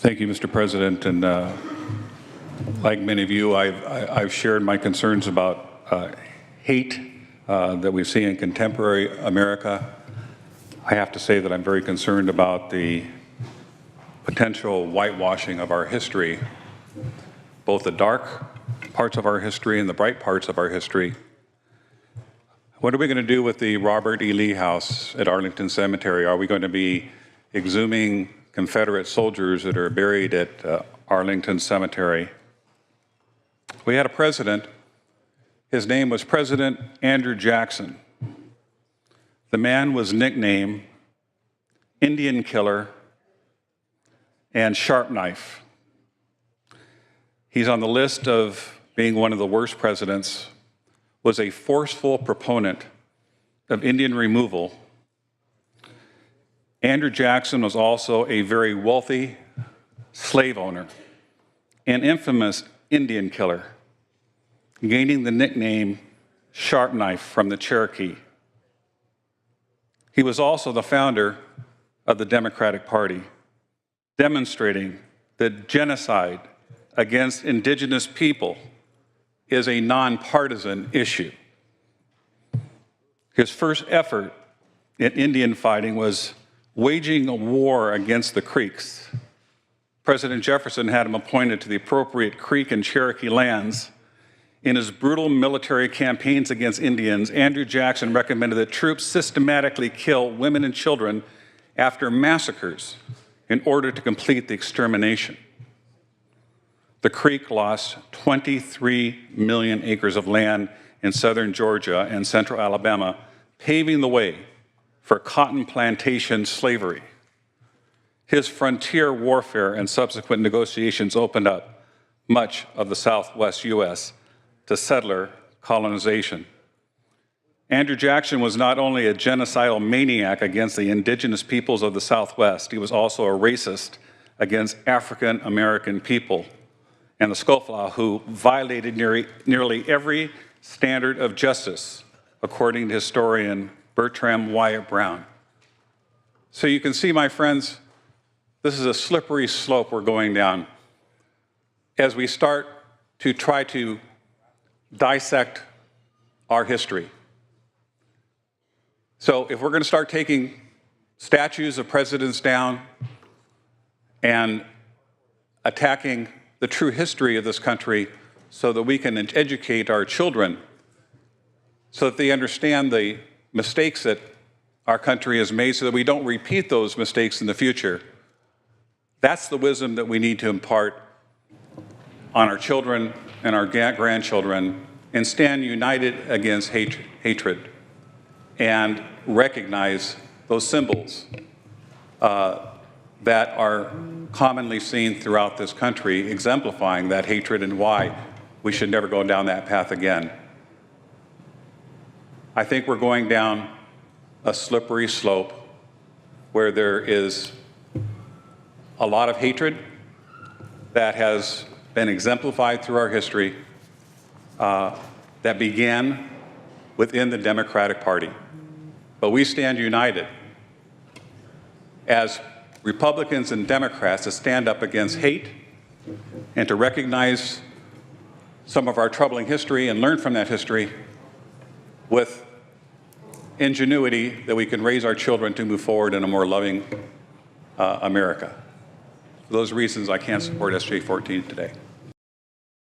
Thank you, Mr. President. And like many of you, I've shared my concerns about hate that we see in contemporary America. I have to say that I'm very concerned about the potential whitewashing of our history, both the dark parts of our history and the bright parts of our history. What are we going to do with the Robert E. Lee House at Arlington Cemetery? Are we going to be exhuming Confederate soldiers that are buried at Arlington Cemetery? We had a president. His name was President Andrew Jackson. The man was nicknamed Indian Killer and Sharp Knife. He's on the list of being one of the worst presidents, was a forceful proponent of Indian removal. Andrew Jackson was also a very wealthy slave owner, an infamous Indian killer, gaining the nickname Sharp Knife from the Cherokee. He was also the founder of the Democratic Party, demonstrating that genocide against indigenous people is a nonpartisan issue. His first effort in Indian fighting was waging a war against the Creeks. President Jefferson had him appointed to the appropriate Creek and Cherokee lands. In his brutal military campaigns against Indians, Andrew Jackson recommended that troops systematically kill women and children after massacres in order to complete the extermination. The Creek lost 23 million acres of land in southern Georgia and central Alabama, paving the way for cotton plantation slavery. His frontier warfare and subsequent negotiations opened up much of the southwest U.S. to settler colonization. Andrew Jackson was not only a genocidal maniac against the indigenous peoples of the Southwest, he was also a racist against African American people and the Scofflaw, who violated nearly every standard of justice, according to historian Bertram Wyatt Brown. So you can see, my friends, this is a slippery slope we're going down as we start to try to dissect our history. So if we're going to start taking statues of presidents down and attacking the true history of this country so that we can educate our children so that they understand the mistakes that our country has made so that we don't repeat those mistakes in the future, that's the wisdom that we need to impart on our children and our grandchildren, and stand united against hatred and recognize those symbols that are commonly seen throughout this country, exemplifying that hatred and why we should never go down that path again. I think we're going down a slippery slope where there is a lot of hatred that has been exemplified through our history that began within the Democratic Party. But we stand united as Republicans and Democrats to stand up against hate and to recognize some of our troubling history and learn from that history with ingenuity that we can raise our children to move forward in a more loving America. For those reasons, I can't support SJ 14 today.